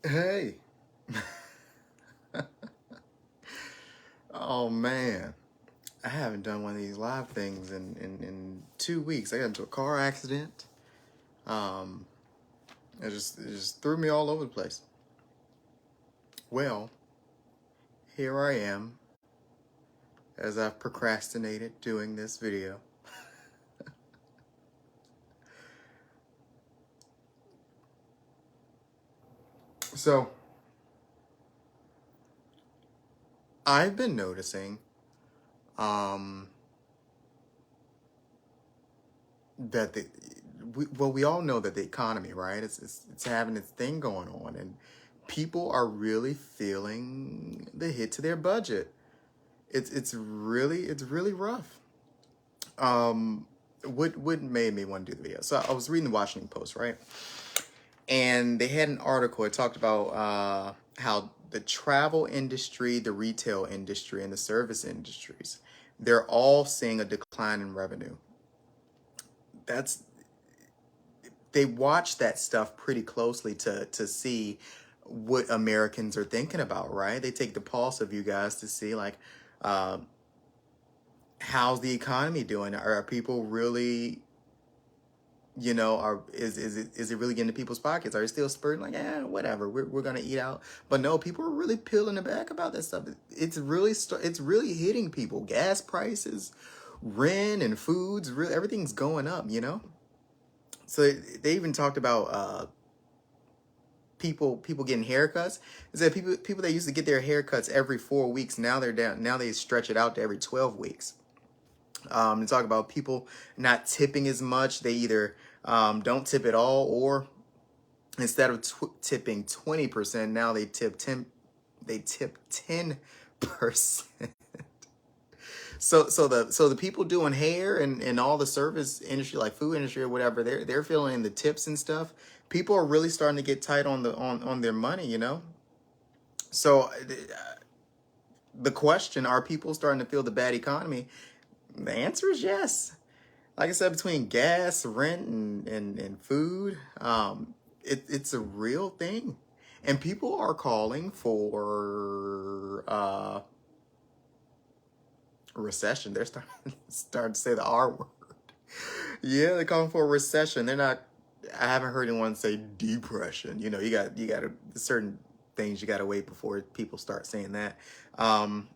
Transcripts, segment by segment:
Hey. Oh man. I haven't done one of these live things in 2 weeks. I got into a car accident. Um, it just threw me all over the place. Well, here I am as I've procrastinated doing this video. So I've been noticing um, that we all know that the economy, right? It's having its thing going on, and people are really feeling the hit to their budget. It's really rough. Um, what made me want to do the video? So I was reading the Washington Post, right? And they had an article. It talked about how the travel industry, the retail industry, and the service industries, they're all seeing a decline in revenue. That's They watch that stuff pretty closely to see what Americans are thinking about, right? They take the pulse of you guys to see like uh, how's the economy doing? Are people really, is it really getting to people's pockets? Are they still spurting like, whatever, we're gonna eat out? But no, people are really peeling the back about that stuff. It's really hitting people. Gas prices, rent, and foods, really everything's going up. So they even talked about people getting haircuts. They said people that used to get their haircuts every 4 weeks, now they're down. Now they stretch it out to every 12 weeks. They talk about people not tipping as much. They either don't tip at all, or instead of tipping 20%, now they tip 10. They tip 10%. So the people doing hair and all the service industry, like food industry or whatever, they're feeling the tips and stuff. People are really starting to get tight on their money. So the question: Are people starting to feel the bad economy? The answer is yes. Like I said, between gas, rent, and food, it's a real thing, and people are calling for a recession. They're starting to say the R word. Yeah, they're calling for a recession. They're not. I haven't heard anyone say depression. You got certain things you got to wait before people start saying that. Um,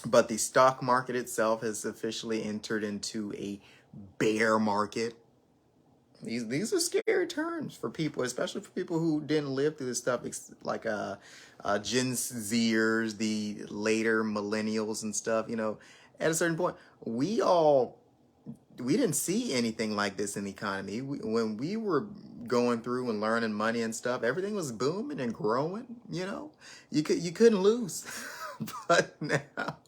but the stock market itself has officially entered into a bear market. These are scary terms for people, especially for people who didn't live through this stuff, like Gen Zers, the later millennials and stuff. At a certain point, we didn't see anything like this in the economy. When we were going through and learning money and stuff, everything was booming and growing. You couldn't lose. But now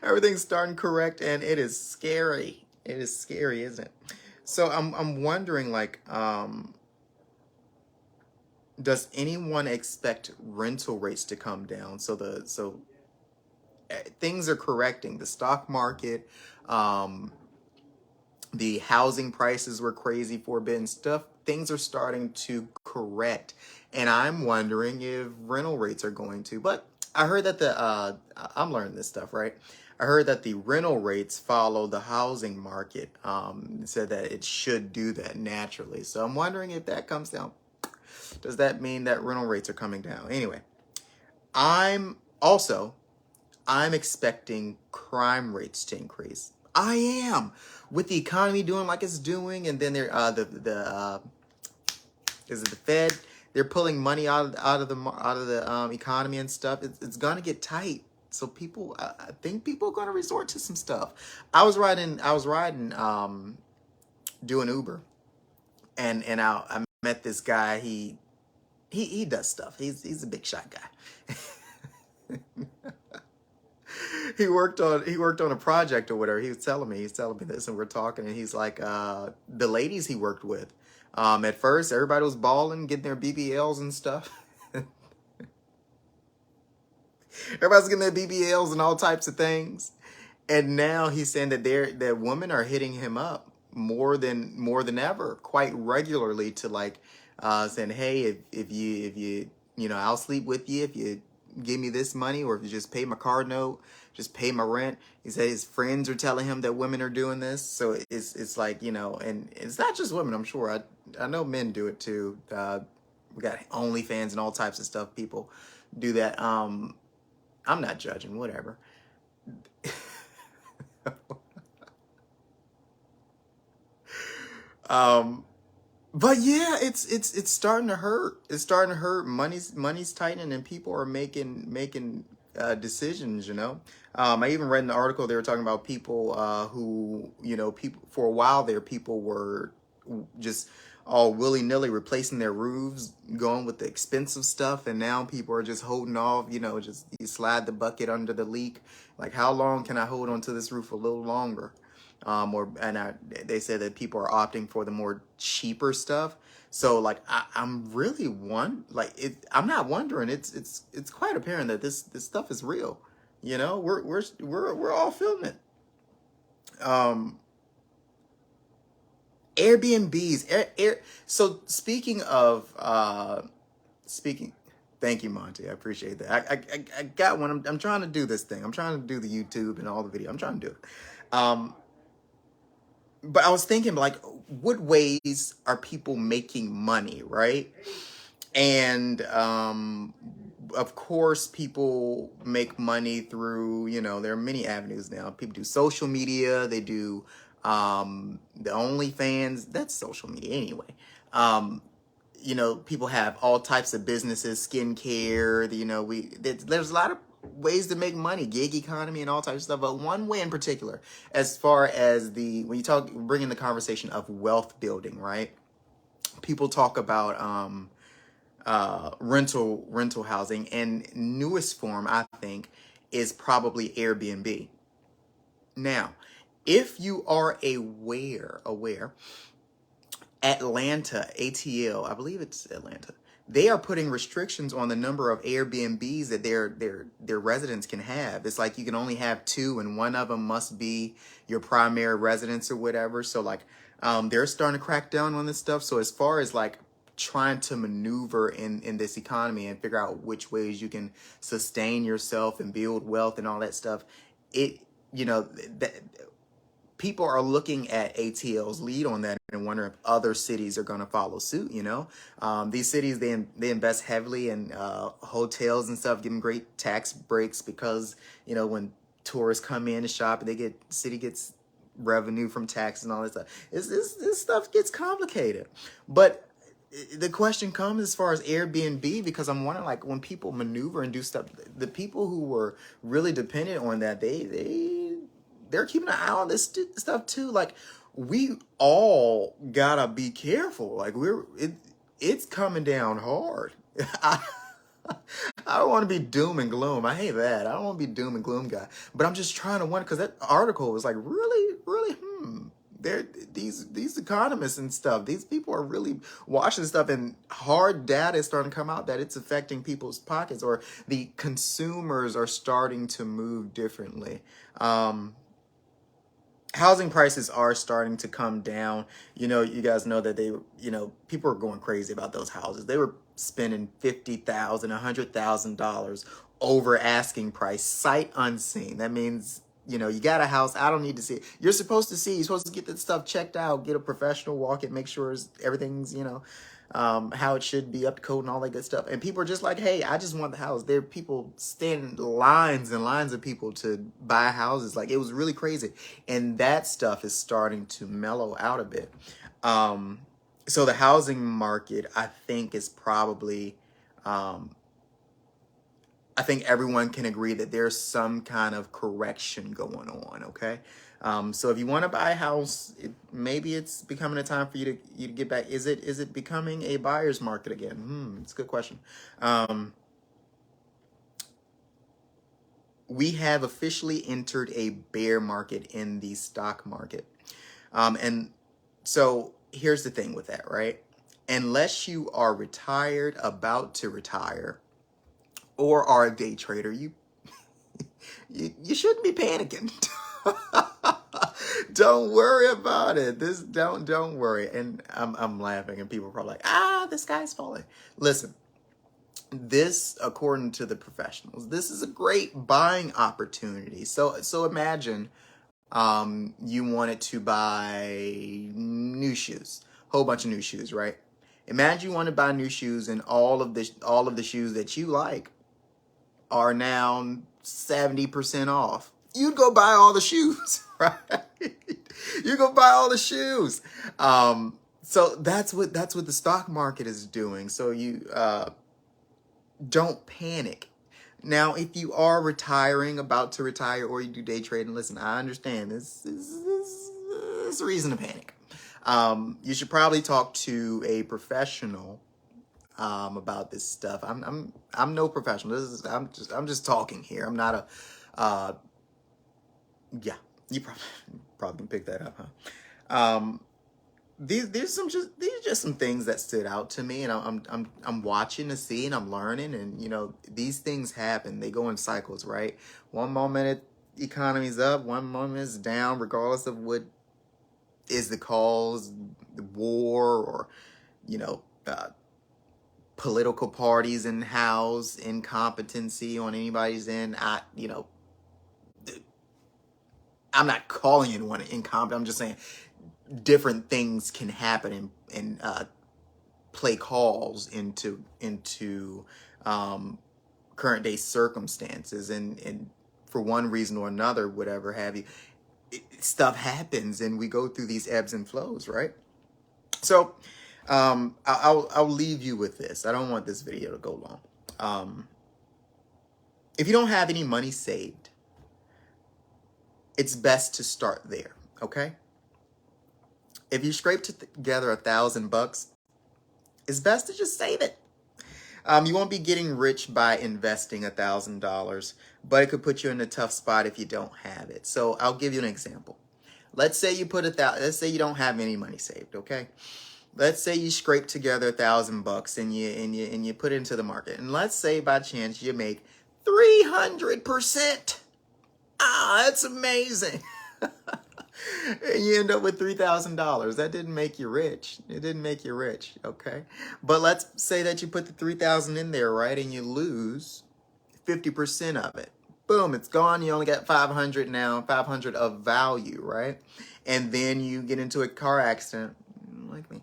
everything's starting correct, and it is scary. It is scary, isn't it? So I'm wondering, like, does anyone expect rental rates to come down? So things are correcting. The stock market, um, the housing prices were crazy for a bit and stuff. Things are starting to correct, and I'm wondering if rental rates are going to. But I heard that I'm learning this stuff, right? I heard that the rental rates follow the housing market. It said that it should do that naturally. So I'm wondering if that comes down. Does that mean that rental rates are coming down? Anyway, I'm also I'm expecting crime rates to increase. I am, with the economy doing like it's doing, and then they're the is it the Fed? They're pulling money out of the economy and stuff. It's gonna get tight. So I think people are gonna resort to some stuff. I was riding doing Uber, and I met this guy. He does stuff. He's a big shot guy. He worked on a project or whatever. He's telling me this, and we're talking, and he's like, the ladies he worked with, at first everybody was balling, getting their BBLs and stuff. Everybody's getting their BBLs and all types of things, and now he's saying that women are hitting him up more than ever, quite regularly, to like saying, hey, if you I'll sleep with you if you give me this money, or if you just pay my car note, just pay my rent. He said his friends are telling him that women are doing this. So it's like, and it's not just women, I'm sure. I know men do it too. We got OnlyFans and all types of stuff. People do that. I'm not judging, whatever. But yeah, it's starting to hurt. It's starting to hurt. Money's tightening, and people are making decisions. I even read in the article they were talking about people who people for a while there, people were just all willy nilly replacing their roofs, going with the expensive stuff, and now people are just holding off. Just you slide the bucket under the leak. Like, how long can I hold onto this roof a little longer? They said that people are opting for the more cheaper stuff. So like I'm really I'm not wondering. It's quite apparent that this stuff is real. We're all feeling it. Airbnbs. So speaking of speaking. Thank you, Monty. I appreciate that. I got one. I'm trying to do this thing. I'm trying to do the YouTube and all the video. I'm trying to do it. But I was thinking, like, what ways are people making money, right? And of course, people make money through, there are many avenues now. People do social media. They do the OnlyFans. That's social media anyway. People have all types of businesses, skincare. There's a lot of ways to make money, gig economy and all types of stuff. But one way in particular, as far as when you bring in the conversation of wealth building, right? People talk about rental housing, and newest form, I think, is probably Airbnb. Now, if you are aware, Atlanta, ATL, I believe it's Atlanta, they are putting restrictions on the number of Airbnbs that their residents can have. It's like you can only have 2, and one of them must be your primary residence or whatever. So like, they're starting to crack down on this stuff. So as far as like trying to maneuver in this economy and figure out which ways you can sustain yourself and build wealth and all that stuff, people are looking at ATL's lead on that and wonder if other cities are going to follow suit. These cities, they invest heavily in hotels and stuff, give them great tax breaks because when tourists come in to shop, city gets revenue from taxes and all that stuff. This stuff gets complicated. But the question comes as far as Airbnb, because I'm wondering, like, when people maneuver and do stuff, the people who were really dependent on that, they're keeping an eye on this stuff too. Like, we all gotta be careful. Like, it's coming down hard. I don't want to be doom and gloom. I hate that. I don't want to be doom and gloom guy. But I'm just trying to wonder, because that article was like, really, these economists and stuff, these people are really watching stuff, and hard data is starting to come out that it's affecting people's pockets, or the consumers are starting to move differently. Housing prices are starting to come down. You guys know that people are going crazy about those houses. They were spending $50,000, $100,000 over asking price, sight unseen. That means, you got a house. I don't need to see it. You're supposed to get this stuff checked out, get a professional walk it, make sure everything's, how it should be, up to code and all that good stuff. And people are just like, hey, I just want the house. There are people standing lines and lines of people to buy houses. Like, it was really crazy. And that stuff is starting to mellow out a bit. So the housing market, I think, is probably, I think everyone can agree that there's some kind of correction going on, okay? So if you want to buy a house, maybe it's becoming a time for you to get back. Is it becoming a buyer's market again? It's a good question. We have officially entered a bear market in the stock market. And so here's the thing with that, right? Unless you are retired, about to retire, or are a day trader, you shouldn't be panicking. Don't worry about it. Don't worry. And I'm laughing, and people are probably like, the sky's falling. Listen, This, according to the professionals, this is a great buying opportunity. So imagine you wanted to buy new shoes, whole bunch of new shoes, right? Imagine you want to buy new shoes, and all of the shoes that you like are now 70% off. You'd go buy all the shoes, right? You go buy all the shoes. So that's what the stock market is doing. So you don't panic. Now, if you are retiring, about to retire, or you do day trading, listen, I understand this is a reason to panic. You should probably talk to a professional about this stuff. I'm no professional. I'm just talking here. I'm not a yeah. You probably can pick that up, huh? These are just some things that stood out to me, and I'm watching to see, and I'm learning, and these things happen. They go in cycles, right? One moment economy's up, one moment it's down, regardless of what is the cause, the war, or political parties in house, incompetency on anybody's end. I'm not calling anyone incompetent. I'm just saying different things can happen and play calls into current day circumstances, and for one reason or another, whatever have you, stuff happens, and we go through these ebbs and flows, right? So I'll leave you with this. I don't want this video to go long. If you don't have any money saved, it's best to start there, okay? If you scrape together $1,000, it's best to just save it. You won't be getting rich by investing $1,000, but it could put you in a tough spot if you don't have it. So I'll give you an example. Let's say you let's say you don't have any money saved, okay? Let's say you scrape together $1,000 and you put it into the market, and let's say by chance you make 300%. That's amazing. And you end up with $3,000. That didn't make you rich. It didn't make you rich, okay? But let's say that you put the $3,000 in there, right, and you lose 50% of it. Boom, it's gone. You only got 500 now, 500 of value, right? And then you get into a car accident, like me,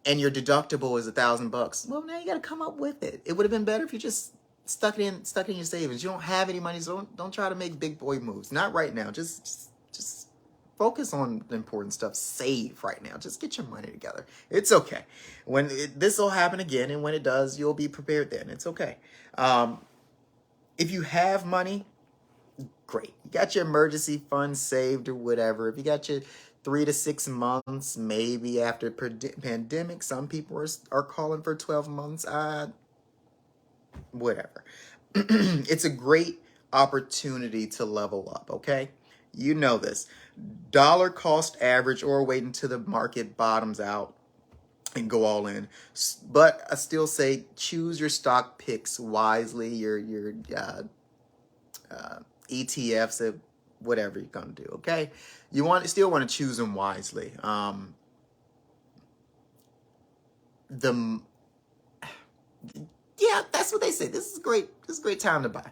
and your deductible is $1,000. Well, now you got to come up with it. It would have been better if you just stuck it in your savings. You don't have any money, so don't try to make big boy moves. Not right now. Just focus on the important stuff. Save right now. Just get your money together. It's okay. This will happen again, and when it does, you'll be prepared then. It's okay. If you have money, great. You got your emergency fund saved or whatever. If you got your 3 to 6 months, maybe after pandemic, some people are calling for 12 months. Whatever. It's a great opportunity to level up, okay? You know this. Dollar cost average, or wait until the market bottoms out and go all in. But I still say choose your stock picks wisely, your ETFs, whatever you're going to do, okay? You still want to choose them wisely. Yeah, that's what they say. This is great. This is a great time to buy.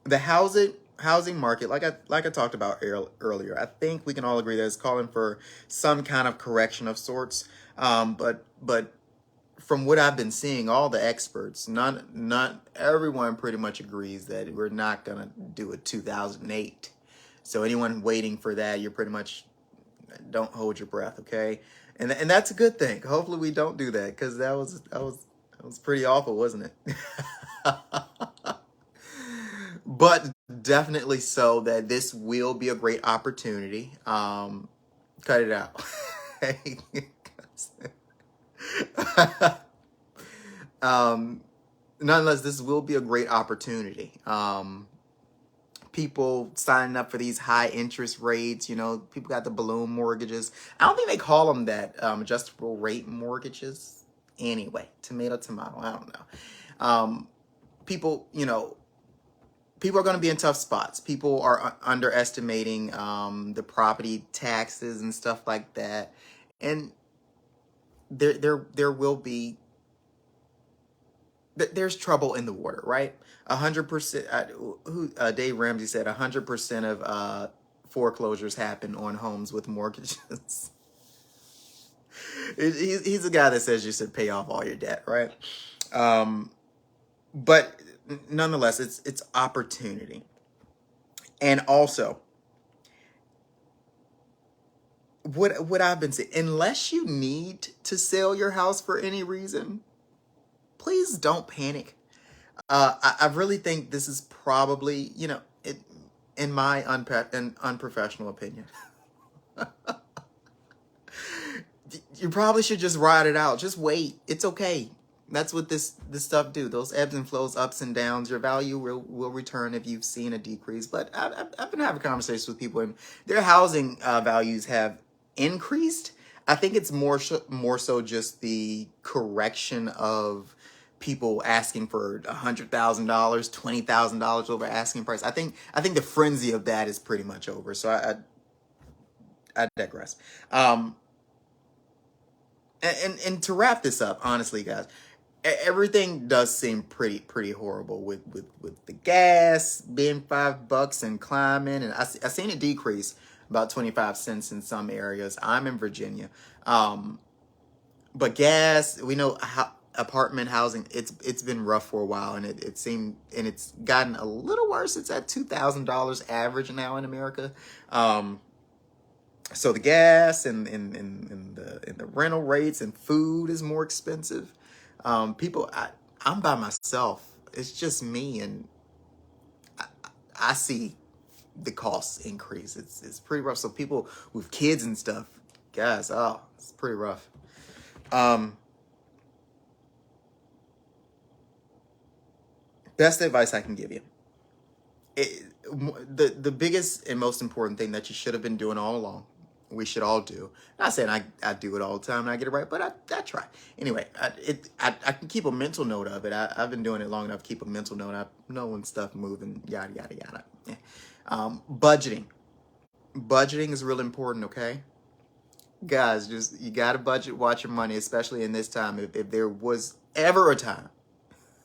The housing market, like I talked about earlier, I think we can all agree that it's calling for some kind of correction of sorts. But from what I've been seeing, all the experts, not everyone pretty much agrees that we're not gonna do a 2008. So anyone waiting for that, you're pretty much, don't hold your breath, okay? And that's a good thing. Hopefully we don't do that, because that was pretty awful, wasn't it? But definitely so that this will be a great opportunity. Cut it out. Nonetheless, this will be a great opportunity. People signing up for these high interest rates, people got the balloon mortgages. I don't think they call them that, adjustable rate mortgages. Anyway, tomato, I don't know. People are going to be in tough spots. People are underestimating the property taxes and stuff like that, and there will be there's trouble in the water, right? 100%. Dave Ramsey said 100% of foreclosures happen on homes with mortgages. He's the guy that says you should pay off all your debt, right? But nonetheless, it's opportunity. And also, what I've been saying, unless you need to sell your house for any reason, please don't panic. I really think this is probably, in my unprofessional opinion, you probably should just ride it out. Just wait. It's okay. That's what this stuff do. Those ebbs and flows, ups and downs. Your value will return if you've seen a decrease. But I've been having conversations with people, and their housing values have increased. I think it's more so just the correction of people asking for $100,000, $20,000 over asking price. I think the frenzy of that is pretty much over. So I digress. And to wrap this up, honestly, guys, everything does seem pretty horrible with the gas being $5 and climbing, and I seen it decrease about 25 cents in some areas. I'm in Virginia, but gas, we know how apartment housing, it's been rough for a while, and it seemed, and it's gotten a little worse. It's at $2,000 average now in America. So the gas and the rental rates and food is more expensive. People, I'm by myself. It's just me, and I see the costs increase. It's pretty rough. So people with kids and stuff, guys, it's pretty rough. Best advice I can give you. The biggest and most important thing that you should have been doing all along, we should all do. Not saying I do it all the time and I get it right, but I try. Anyway, I can keep a mental note of it. I've been doing it long enough to keep a mental note. I know when stuff moving, yada, yada, yada. Yeah. Budgeting. Budgeting is real important, okay? Guys, just, you got to budget, watch your money, especially in this time. If there was ever a time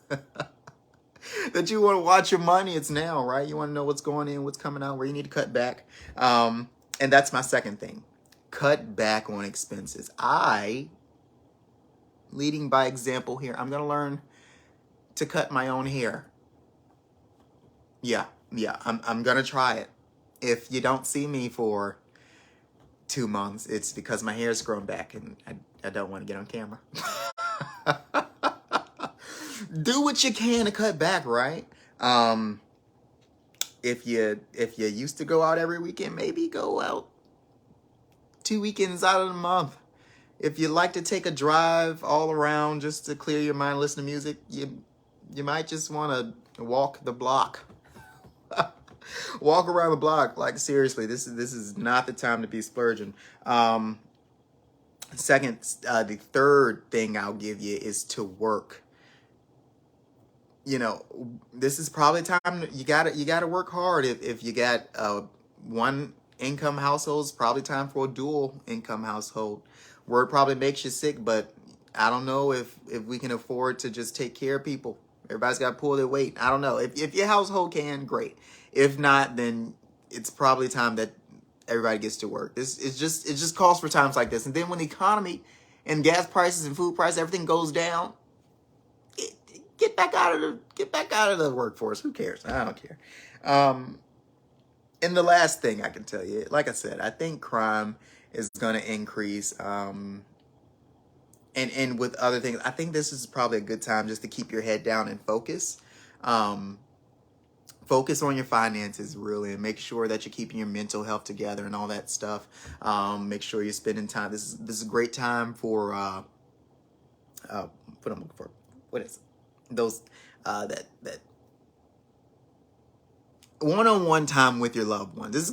that you want to watch your money, it's now, right? You want to know what's going in, what's coming out, where you need to cut back. And that's my second thing. Cut back on expenses. Leading by example here, I'm going to learn to cut my own hair. Yeah, I'm going to try it. If you don't see me for 2 months, it's because my hair's grown back and I don't want to get on camera. Do what you can to cut back, right? If you used to go out every weekend, maybe go out 2 weekends out of the month. If you like to take a drive all around just to clear your mind, listen to music, you might just want to walk the block. Walk around the block. Like, seriously, this is not the time to be splurging. Second, the third thing I'll give you is to work. This is probably time you gotta work hard. If you got one income household, it's probably time for a dual income household. Word probably makes you sick, but I don't know if we can afford to just take care of people. Everybody's got to pull their weight. I don't know. If your household can, great. If not, then it's probably time that everybody gets to work. It just calls for times like this. And then when the economy and gas prices and food prices, everything goes down, get back out of the workforce. Who cares? I don't care. And the last thing I can tell you, like I said, I think crime is going to increase. And with other things, I think this is probably a good time just to keep your head down and focus. Focus on your finances, really, and make sure that you're keeping your mental health together and all that stuff. Make sure you're spending time. This is a great time for what I'm looking for. What is it? Those that one-on-one time with your loved ones. This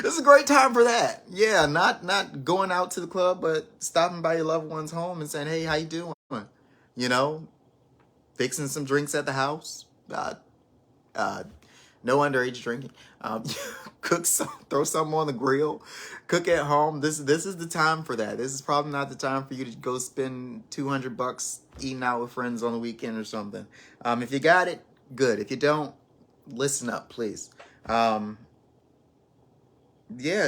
is a great time for that. Yeah, not going out to the club, but stopping by your loved one's home and saying, "Hey, how you doing?" Fixing some drinks at the house. No underage drinking. Cook some, throw something on the grill, cook at home. This is the time for that. This is probably not the time for you to go spend $200 eating out with friends on the weekend or something. If you got it, good. If you don't, listen up, please. Yeah,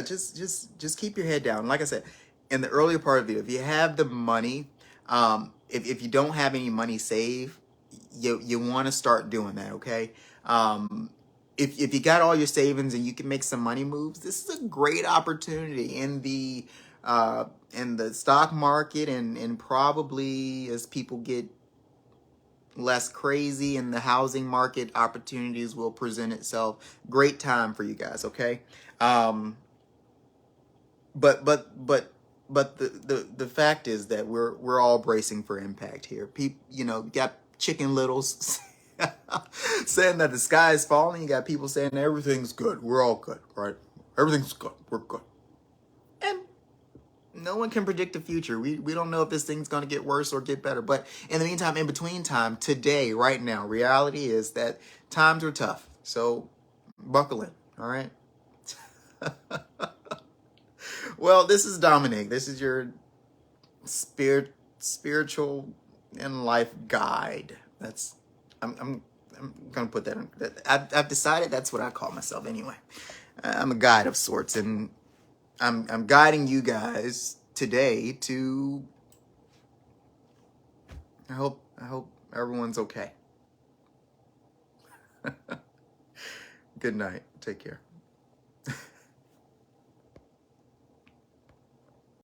just keep your head down. Like I said in the earlier part of the video, if you have the money, if you don't have any money saved, you want to start doing that. Okay. If you got all your savings and you can make some money moves, this is a great opportunity in the stock market, and probably as people get less crazy in the housing market, opportunities will present itself. Great time for you guys. Okay. Um, but the fact is that we're all bracing for impact here. People, got Chicken Littles saying that the sky is falling. You got people saying everything's good. We're all good, right? Everything's good. We're good. And no one can predict the future. We don't know if this thing's going to get worse or get better. But in the meantime, in between time, today, right now, reality is that times are tough. So buckle in, all right? Well, this is Dominic. This is your spiritual and life guide. I'm gonna put that in. I've decided that's what I call myself anyway. I'm a guide of sorts, and I'm guiding you guys today to. I hope everyone's okay. Good night. Take care.